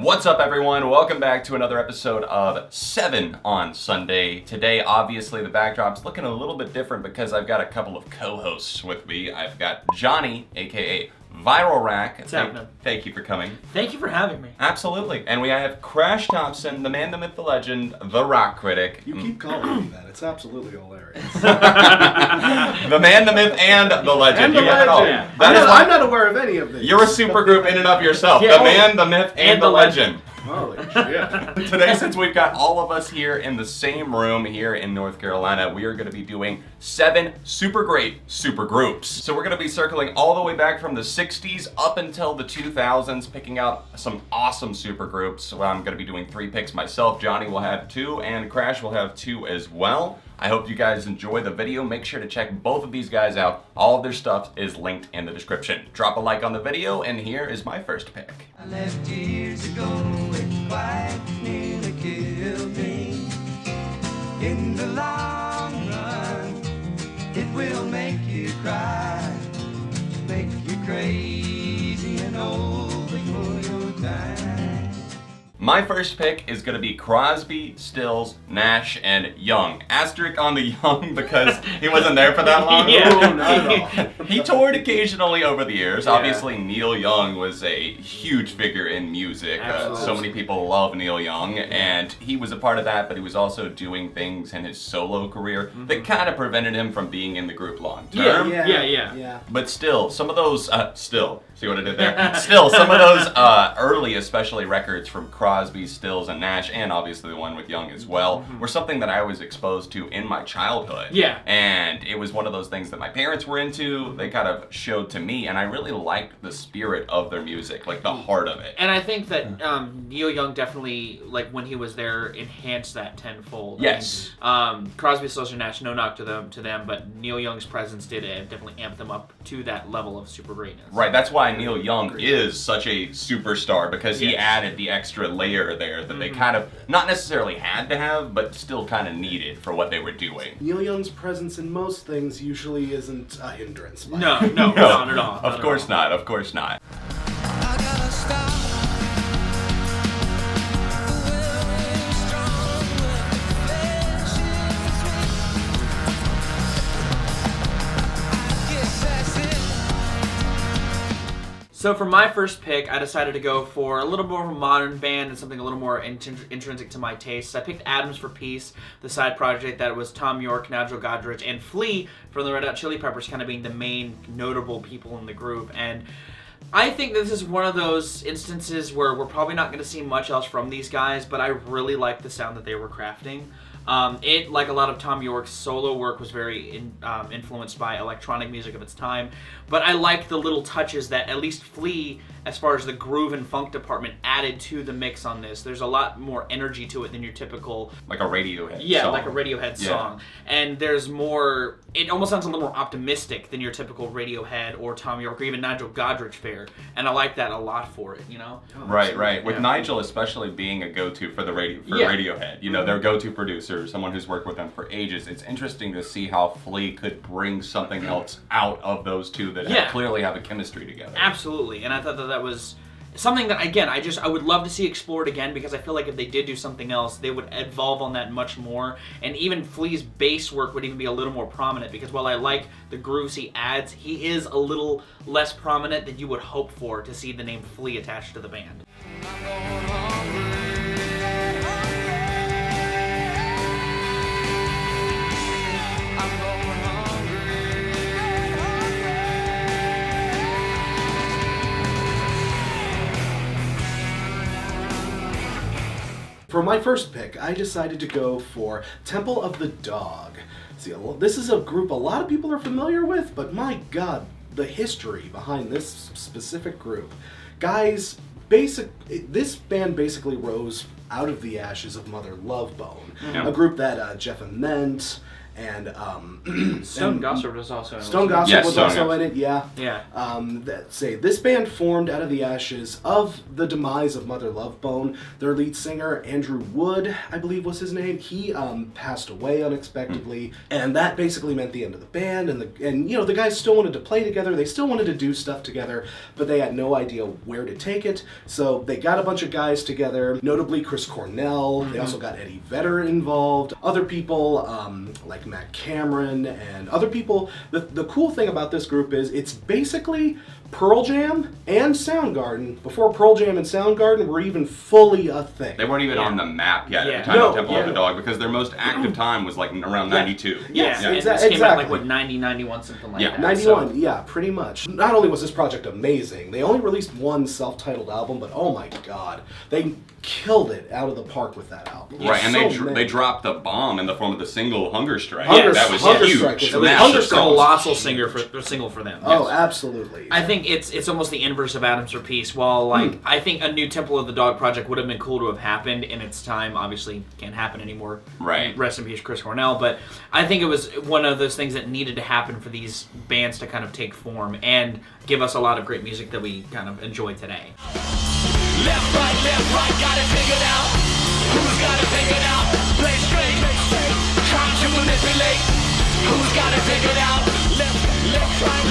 What's up, everyone? Welcome back to another episode of 7 on Sunday. Today, obviously, the backdrop's looking a little bit different because I've got a couple of co-hosts with me. I've got Johnny, aka ViralRak. What's happening? Thank you for coming. Thank you for having me. Absolutely. And we have Crash Thompson, the man, the myth, the legend, the rock critic. You keep calling me that. It's absolutely hilarious. The man, the myth, and the legend. And the You have it all. legend. Yeah. I'm not aware of any of these. You're a supergroup in and of yourself. Yeah. The man, the myth, and the legend. Holy shit. Today, since we've got all of us here in the same room here in North Carolina, we are going to be doing 7 super great supergroups. So we're going to be circling all the way back from the 60s up until the 2000s, picking out some awesome supergroups. So I'm going to be doing 3 picks myself. Johnny will have 2, and Crash will have 2 as well. I hope you guys enjoy the video. Make sure to check both of these guys out. All of their stuff is linked in the description. Drop a like on the video, and here is my first pick. I left years ago, it quite nearly killed me. In the long run, it will make you cry, make you crazy and old before your time. My first pick is going to be Crosby, Stills, Nash, and Young. Asterisk on the Young because he wasn't there for that long. Yeah. No, not at all. He toured occasionally over the years. Yeah. Obviously, Neil Young was a huge figure in music. Absolutely. So many people love Neil Young, and he was a part of that, but he was also doing things in his solo career that kind of prevented him from being in the group long term. Yeah. But still, some of those, see what I did there? Still, some of those early, especially records from Crosby, Stills, and Nash, and obviously the one with Young as well, were something that I was exposed to in my childhood. Yeah. And it was one of those things that my parents were into, they kind of showed to me, and I really liked the spirit of their music, like the heart of it. And I think that Neil Young definitely, like when he was there, enhanced that tenfold. Yes. Crosby, Stills, and Nash, no knock to them, but Neil Young's presence did definitely amp them up to that level of super greatness. Right, that's why Neil Young is such a superstar, because he Yes. added the extra layer there that they kind of, not necessarily had to have, but still kind of needed for what they were doing. Neil Young's presence in most things usually isn't a hindrance. No, not at all. Of course not, of course not. I gotta stop. The will is strong when the flesh is weak. I guess that's it. So for my first pick, I decided to go for a little more of a modern band and something a little more intrinsic to my tastes. I picked Atoms for Peace, the side project that was Tom York, Nigel Godrich, and Flea from the Red Hot Chili Peppers kind of being the main notable people in the group. And I think this is one of those instances where we're probably not going to see much else from these guys, but I really like the sound that they were crafting. It, like a lot of Tom York's solo work, was very influenced by electronic music of its time, but I like the little touches that at least Flea, as far as the groove and funk department, added to the mix on this. There's a lot more energy to it than your typical... Like a Radiohead Yeah, song. like a Radiohead song. And there's more... It almost sounds a little more optimistic than your typical Radiohead or Tom York or even Nigel Godrich fare, and I like that a lot for it, you know? Right. With Yeah. Nigel especially being a go-to for Yeah. Radiohead, you know, their go-to producer, someone who's worked with them for ages. It's interesting to see how Flea could bring something else out of those two that Yeah. clearly have a chemistry together. Absolutely, and I thought that was something that, again, I would love to see explored again, because I feel like if they did do something else, they would evolve on that much more, and even Flea's bass work would even be a little more prominent, because while I like the grooves he adds, he is a little less prominent than you would hope for to see the name Flea attached to the band. I'm going hungry. I'm going hungry. For my first pick, I decided to go for Temple of the Dog. See, this is a group a lot of people are familiar with, but my God, the history behind this specific group. Guys, this band basically rose out of the ashes of Mother Love Bone, Yeah. a group that Jeff Ament And Stone Gossip was also in it. Stone Gossip Yes, was Stone also Gossip. in it, yeah. This band formed out of the ashes of the demise of Mother Love Bone. Their lead singer, Andrew Wood, I believe was his name, he passed away unexpectedly, and that basically meant the end of the band. And you know, the guys still wanted to play together, they still wanted to do stuff together, but they had no idea where to take it. So they got a bunch of guys together, notably Chris Cornell. They also got Eddie Vedder involved, other people like Matt Cameron and other people. The cool thing about this group is it's basically Pearl Jam and Soundgarden before Pearl Jam and Soundgarden were even fully a thing. They weren't even on the map yet at the time No, of Temple of the Dog, because their most active time was like around 92. Yes, and exactly. this came out like, what, 90, 91, something like that. 91, So, yeah, pretty much. Not only was this project amazing, they only released one self-titled album, but oh my god, they killed it out of the park with that album. Right, and So they dropped the bomb in the form of the single Hunger Strike. Hunger- That was Hunger huge. Strike was it was Massive a song. colossal single for them. Oh, absolutely. I think it's almost the inverse of Atoms for Peace. While I think a new Temple of the Dog project would have been cool to have happened in its time. Obviously, can't happen anymore. Right. Rest in peace, Chris Cornell. But I think it was one of those things that needed to happen for these bands to kind of take form and give us a lot of great music that we kind of enjoy today. Left, right, got it figured out. Who's got it figured out? Play straight, trying to manipulate. Who's got it figured out?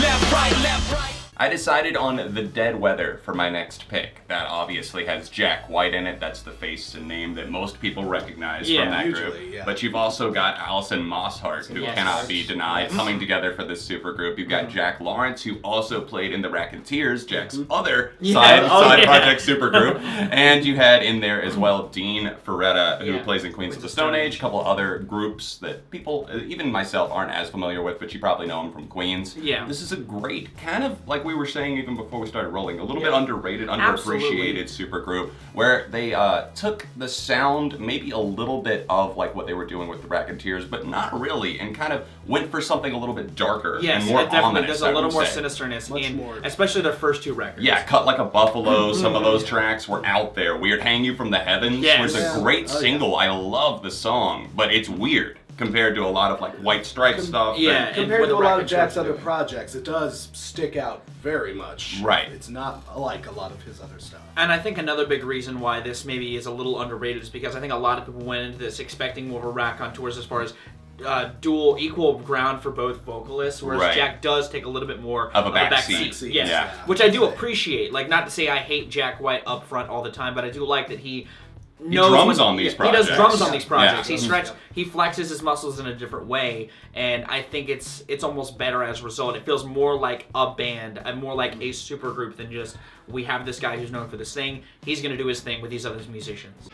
Left, right. I decided on The Dead Weather for my next pick. That obviously has Jack White in it. That's the face and name that most people recognize from that group. usually, yeah. But you've also got Alison Mosshart, who Yes. cannot be denied, coming together for this supergroup. You've got Jack Lawrence, who also played in The Racketeers, Jack's other side project supergroup. And you had in there as well Dean Ferretta, who plays in Queens of the Stone Age, a couple other groups that people, even myself, aren't as familiar with, but you probably know them from Queens. Yeah. This is a great, kind of like we were saying even before we started rolling, a little bit underrated, underappreciated supergroup, where they took the sound, maybe a little bit of like what they were doing with the Racketeers, but not really, and kind of went for something a little bit darker Yes, and more it definitely. ominous. There's a little I more would say. sinisterness Much in, more. especially their first two records. Yeah, Cut Like a Buffalo, some of those tracks were out there. Weird Hang You from the Heavens Yes. was a great single. I love the song, but it's weird compared to a lot of like White Stripes stuff. Yeah. and- and Compared what to the a lot of record Jack's stores other do. projects, it does stick out very much. Right. It's not like a lot of his other stuff. And I think another big reason why this maybe is a little underrated is because I think a lot of people went into this expecting more of a raconteurs as far as equal ground for both vocalists, whereas Right. Jack does take a little bit more Of a back backseat. seat. Yes. Yeah. Which I do appreciate. Like, not to say I hate Jack White up front all the time, but I do like that he knows drums when- on these He projects. does drums on these projects. Yeah. He flexes his muscles in a different way, and I think it's almost better as a result. It feels more like a band and more like a supergroup than just we have this guy who's known for this thing. He's going to do his thing with these other musicians.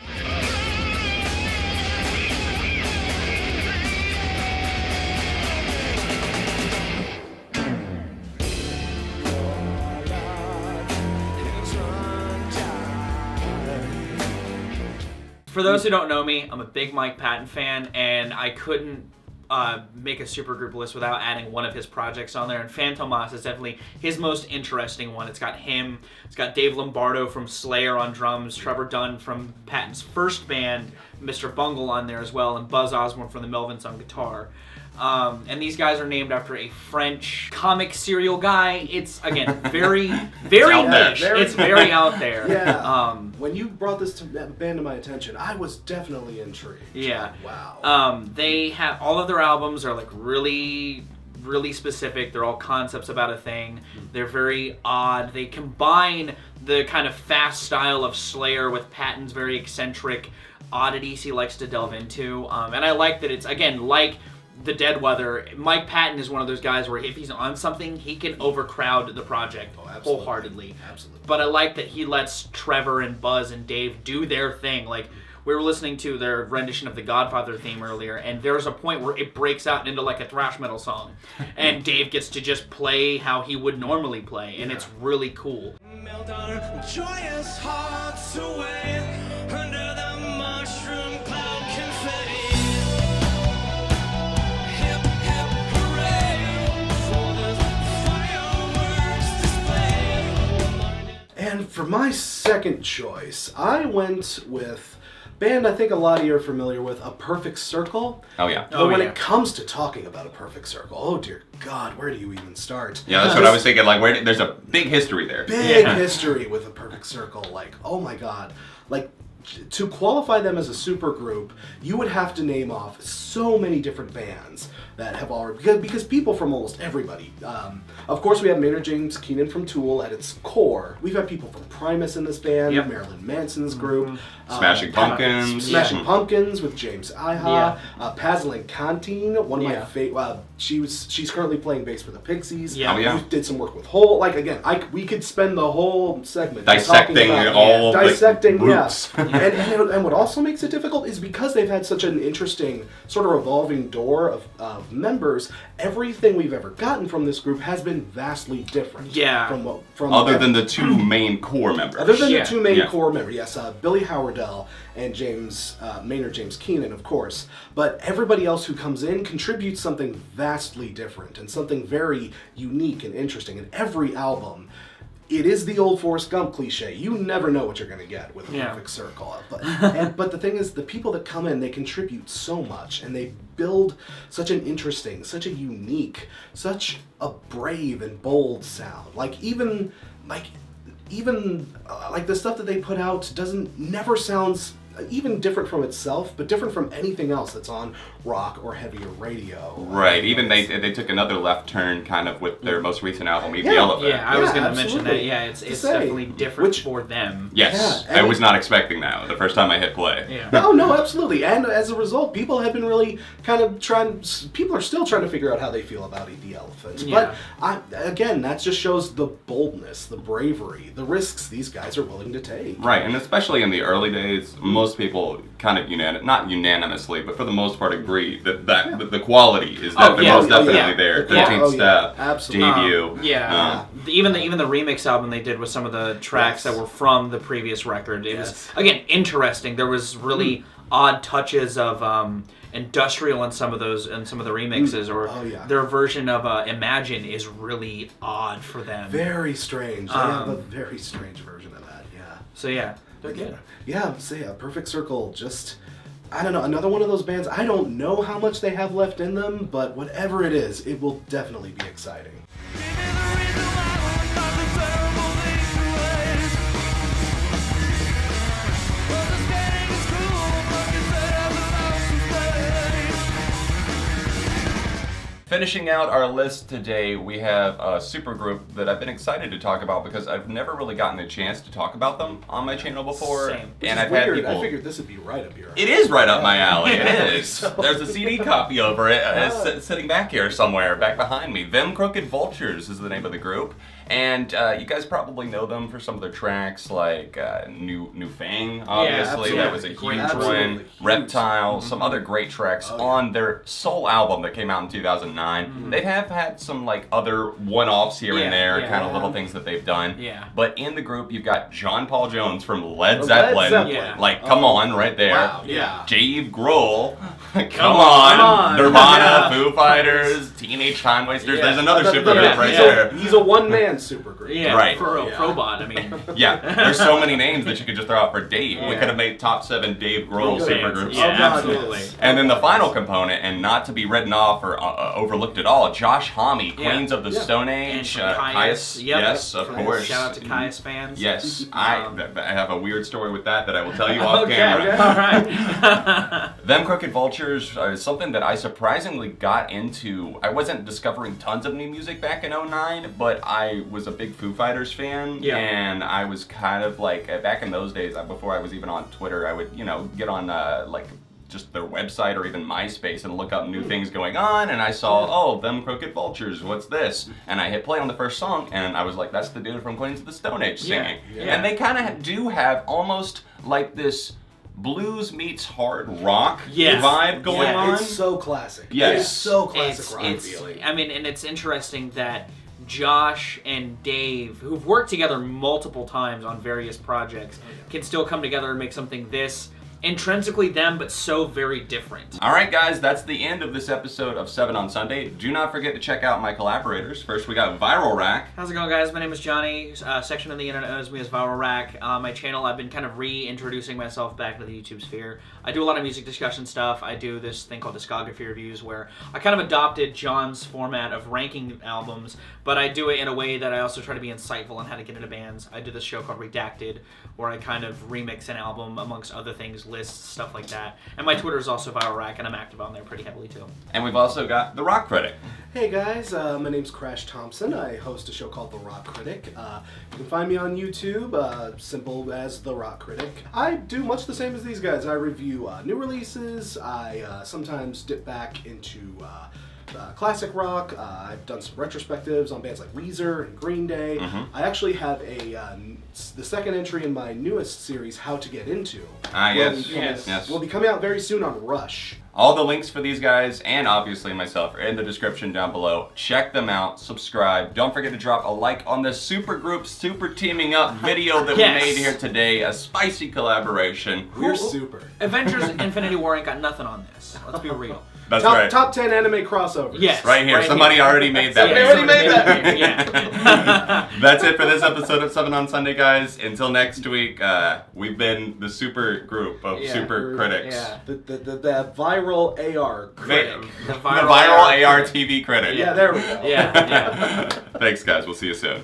For those who don't know me, I'm a big Mike Patton fan, and I couldn't make a supergroup list without adding one of his projects on there, and FANTOMAS is definitely his most interesting one. It's got him, it's got Dave Lombardo from Slayer on drums, Trevor Dunn from Patton's first band, Mr. Bungle on there as well, and Buzz Osborne from the Melvins on guitar. And these guys are named after a French comic serial guy. It's, again, very, very out there. niche. It's very out there. Yeah. When you brought this band to my attention, I was definitely intrigued. Yeah. Wow. They have all of their albums are like really specific. They're all concepts about a thing. They're very odd. They combine the kind of fast style of Slayer with Patton's very eccentric oddities he likes to delve into. And I like that it's, again, like The Dead Weather, Mike Patton is one of those guys where if he's on something, he can overcrowd the project wholeheartedly. Absolutely. But I like that he lets Trevor and Buzz and Dave do their thing. Like, we were listening to their rendition of the Godfather theme earlier, and there's a point where it breaks out into like a thrash metal song. And Dave gets to just play how he would normally play, and it's really cool. Melt our joyous hearts away under the mushroom cloud confetti. Hip, hip, hooray for this fireworks display. And for my second choice, I went with band I think a lot of you are familiar with, A Perfect Circle. Oh yeah. But when it comes to talking about A Perfect Circle, oh dear God, where do you even start? Yeah, that's what I was thinking. Like, there's a big history there. Big history with A Perfect Circle. Like, oh my God. Like, to qualify them as a supergroup, you would have to name off so many different bands that have already, because people from almost everybody. Of course, we have Maynard James Keenan from Tool at its core. We've had people from Primus in this band, Marilyn Manson's group, Smashing Pumpkins, Smashing Pumpkins with James Iha, Pazlin Cantine, one of my favorite. She's currently playing bass for the Pixies. Yeah. Who did some work with Hole. Like again, we could spend the whole segment dissecting all dissecting groups. And what also makes it difficult is because they've had such an interesting sort of revolving door of members. Everything we've ever gotten from this group has been vastly different. Yeah. From other than the two main core members. Other than the two main core members, yes, Billy Howardell and Maynard James Keenan, of course. But everybody else who comes in contributes something vastly different and something very unique and interesting. And every album, it is the old Forrest Gump cliche. You never know what you're going to get with A Perfect Circle. But the thing is, the people that come in, they contribute so much, and they build such an interesting, such a unique, such a brave and bold sound. Like even the stuff that they put out never sounds even different from itself, but different from anything else that's on rock or heavier radio. Right. Even they took another left turn kind of with their most recent album, Eat the Elephant. Yeah, I was going to mention that. Yeah, it's definitely different for them. Yes, I was not expecting that the first time I hit play. Yeah. No, absolutely. And as a result, people have been really people are still trying to figure out how they feel about Eat the Elephant. Yeah. But again, that just shows the boldness, the bravery, the risks these guys are willing to take. Right, and especially in the early days, most people kind of not unanimously, but for the most part agree that the quality is most definitely there. 13th Step, Debut. Even the remix album they did with some of the tracks that were from the previous record. It was, again, interesting. There was really odd touches of industrial in some of the remixes, or their version of Imagine is really odd for them. Very strange. They have a very strange version of that. So they're good. Yeah, Perfect Circle, just, I don't know, another one of those bands. I don't know how much they have left in them, but whatever it is, it will definitely be exciting. Finishing out our list today, we have a supergroup that I've been excited to talk about because I've never really gotten a chance to talk about them on my channel before. Same. And I've had people. I figured this would be right up your alley. It is right up my alley. It is. There's a CD copy over it sitting back here somewhere, back behind me. Them Crooked Vultures is the name of the group. And you guys probably know them for some of their tracks, like New Fang, obviously. That was a huge one. Reptile, some other great tracks on their sole album that came out in 2009. They have had some like other one-offs here and there, kind of little things that they've done. But in the group, you've got John Paul Jones from Led Zeppelin. Like, come on, right there. Wow, yeah. Dave Grohl. Come on. Nirvana, Foo Fighters, Teenage Time Wasters. There's another supergroup right there. He's a one-man supergroup. Yeah, right. For a robot, I mean. There's so many names that you could just throw out for Dave. We could have made top 7 Dave Grohl supergroups. Yeah, absolutely. And then the final component, and not to be written off or overlooked at all, Josh Homme, Queens of the Stone Age. Caius. Yes, of course. Shout out to Caius fans. Yes, I have a weird story with that I will tell you off camera. Okay, all right. Them Crooked Vultures is something that I surprisingly got into. I wasn't discovering tons of new music back in 2009, but I was a big Foo Fighters fan, and I was kind of like, back in those days, before I was even on Twitter, I would, get on like just their website or even MySpace and look up new things going on, and I saw, Them Crooked Vultures, what's this? And I hit play on the first song, and I was like, that's the dude from Queens of the Stone Age singing. And they kind of do have almost like this blues meets hard rock vibe going on. It's so classic. Yes. It's so classic rock feeling. I mean, and it's interesting that Josh and Dave, who've worked together multiple times on various projects, can still come together and make something this intrinsically them, but so very different. All right, guys, that's the end of this episode of 7 on Sunday. Do not forget to check out my collaborators. First, we got ViralRak. How's it going, guys? My name is Johnny. Section of the internet knows me as ViralRak. My channel, I've been kind of reintroducing myself back to the YouTube sphere. I do a lot of music discussion stuff. I do this thing called discography reviews where I kind of adopted John's format of ranking albums, but I do it in a way that I also try to be insightful on how to get into bands. I do this show called Redacted, where I kind of remix an album amongst other things, lists, stuff like that. And my Twitter is also ViralRak, and I'm active on there pretty heavily too. And we've also got The Rock Critic. Hey guys, my name's Crash Thompson. I host a show called The Rock Critic. You can find me on YouTube, simple as The Rock Critic. I do much the same as these guys. I review new releases. I sometimes dip back into classic rock. I've done some retrospectives on bands like Weezer and Green Day. I actually have the second entry in my newest series, How to Get Into. Yes. Will be coming out very soon on Rush. All the links for these guys and obviously myself are in the description down below. Check them out, subscribe. Don't forget to drop a like on the Supergroups Super Teaming Up video that we made here today. A spicy collaboration. We're super. Avengers Infinity War ain't got nothing on this. Let's be real. That's right. Top 10 anime crossovers. Yes. Right here. Somebody already made that. Somebody already made that. Yeah. That's it for this episode of 7 on Sunday, guys. Until next week, we've been the super group of super critics. Yeah. The viral AR critic. The viral ARTV critic. Yeah, there we go. Yeah. Thanks, guys. We'll see you soon.